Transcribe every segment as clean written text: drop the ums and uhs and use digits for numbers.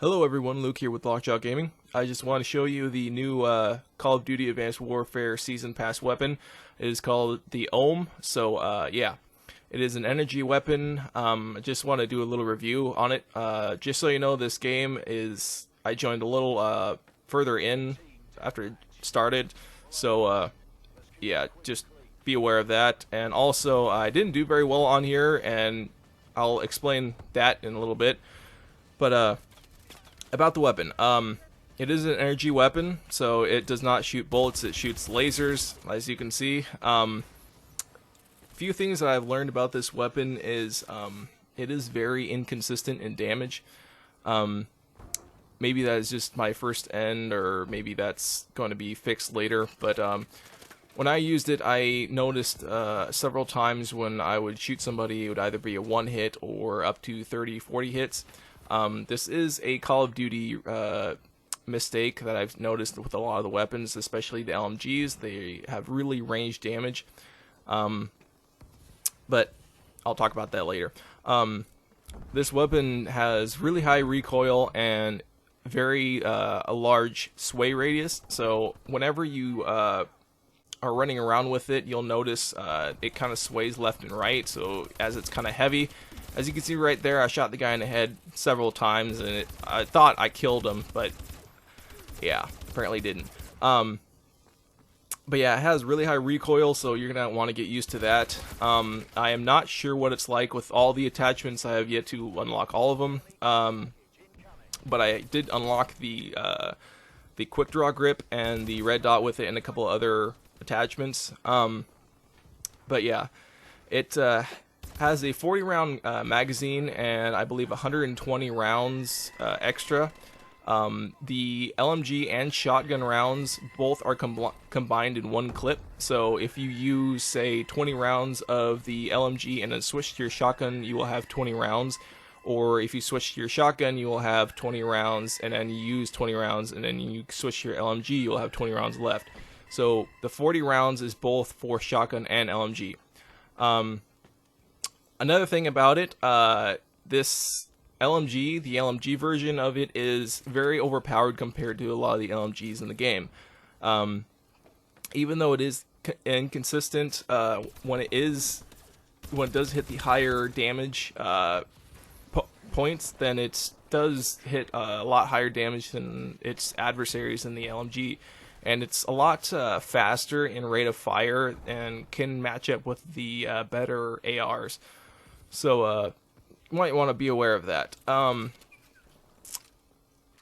Hello everyone, Luke here with Lockjaw Gaming. I just want to show you the new Call of Duty Advanced Warfare Season Pass weapon. It is called the Ohm, so yeah. It is an energy weapon. I just want to do a little review on it. Just so you know, this game is... I joined a little further in after it started, so yeah, just be aware of that. And also, I didn't do very well on here, and I'll explain that in a little bit. But about the weapon, it is an energy weapon, so it does not shoot bullets, it shoots lasers, as you can see. Few things that I've learned about this weapon is it is very inconsistent in damage. Maybe that is just my first end, or maybe that's going to be fixed later, but when I used it, I noticed several times when I would shoot somebody, it would either be a one hit or up to 30-40 hits. This is a Call of Duty mistake that I've noticed with a lot of the weapons, especially the LMGs. They have really ranged damage, but I'll talk about that later. This weapon has really high recoil and very a large sway radius, so whenever you are running around with it, you'll notice it kind of sways left and right, so as it's kind of heavy. As you can see right there, I shot the guy in the head several times, and I thought I killed him, but yeah, apparently didn't. But yeah, it has really high recoil, so you're going to want to get used to that. I am not sure what it's like with all the attachments. I have yet to unlock all of them. But I did unlock the quick draw grip and the red dot with it and a couple other attachments. But yeah, it has a 40 round magazine and I believe 120 rounds extra. The LMG and shotgun rounds both are combined in one clip, so if you use, say, 20 rounds of the LMG and then switch to your shotgun, you will have 20 rounds, or if you switch to your shotgun, you will have 20 rounds, and then you use 20 rounds, and then you switch to your LMG, you will have 20 rounds left. So the 40 rounds is both for shotgun and LMG. Another thing about it, this LMG, the LMG version of it, is very overpowered compared to a lot of the LMGs in the game. Even though it is inconsistent, when it does hit the higher damage points, then it does hit a lot higher damage than its adversaries in the LMG, and it's a lot faster in rate of fire and can match up with the better ARs. So you might want to be aware of that.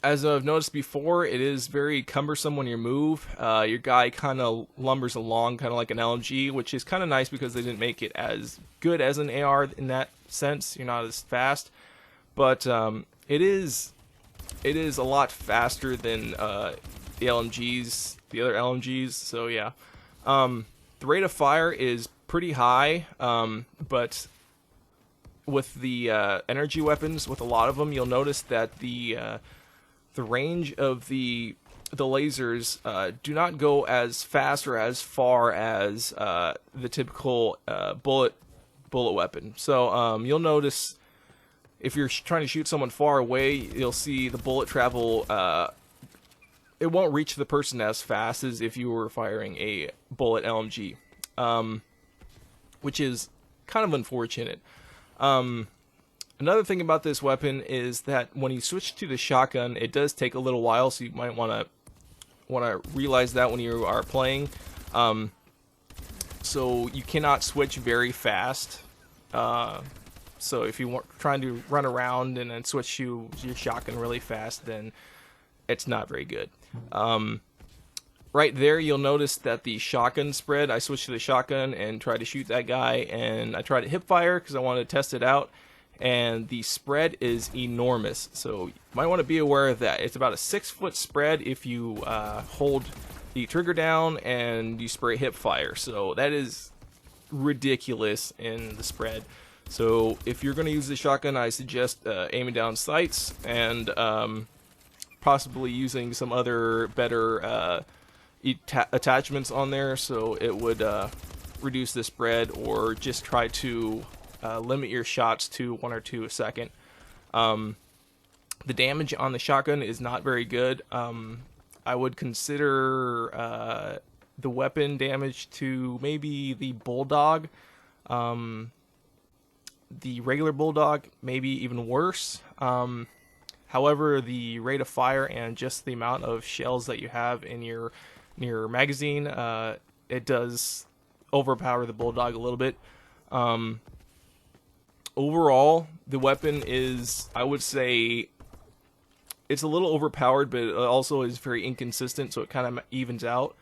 As I've noticed before, it is very cumbersome when you move. Your guy kind of lumbers along, kind of like an LMG, which is kind of nice because they didn't make it as good as an AR in that sense. You're not as fast, but it is a lot faster than the LMGs, the other LMGs. So yeah, the rate of fire is pretty high, but with the energy weapons, with a lot of them, you'll notice that the range of the lasers do not go as fast or as far as the typical bullet weapon. So you'll notice if you're trying to shoot someone far away, you'll see the bullet travel. It won't reach the person as fast as if you were firing a bullet LMG, which is kind of unfortunate. Another thing about this weapon is that when you switch to the shotgun, it does take a little while, so you might want to realize that when you are playing. So you cannot switch very fast. So if you are trying to run around and then switch to your shotgun really fast, then it's not very good. Right there, you'll notice that the shotgun spread, I switched to the shotgun and tried to shoot that guy, and I tried to hip fire because I wanted to test it out, and the spread is enormous, so you might want to be aware of that. It's about a 6-foot spread if you hold the trigger down and you spray hip fire, so that is ridiculous in the spread. So if you're going to use the shotgun, I suggest aiming down sights and possibly using some other better attachments on there, so it would reduce the spread, or just try to limit your shots to 1 or 2 a second. The damage on the shotgun is not very good. I would consider the weapon damage to maybe the bulldog, the regular bulldog, maybe even worse. However, the rate of fire and just the amount of shells that you have in your magazine, it does overpower the bulldog a little bit. Overall, the weapon is, I would say, it's a little overpowered, but it also is very inconsistent, so it kind of evens out.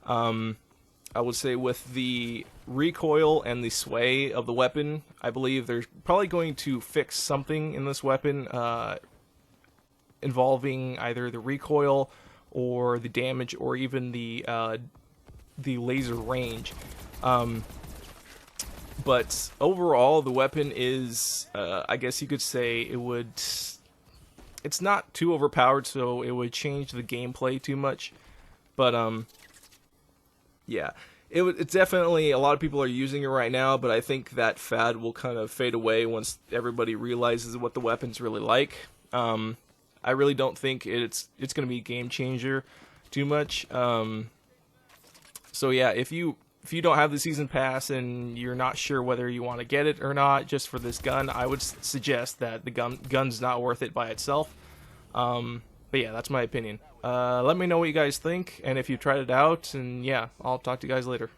I would say with the recoil and the sway of the weapon, I believe they're probably going to fix something in this weapon involving either the recoil or the damage or even the laser range. But overall, the weapon is, I guess you could say, it's not too overpowered, so it would change the gameplay too much. But yeah, it's definitely, a lot of people are using it right now, but I think that fad will kind of fade away once everybody realizes what the weapon's really like. I really don't think it's going to be a game changer too much. So yeah, if you don't have the season pass and you're not sure whether you want to get it or not, just for this gun, I would suggest that the gun's not worth it by itself. But yeah, that's my opinion. Let me know what you guys think, and if you tried it out, and yeah, I'll talk to you guys later.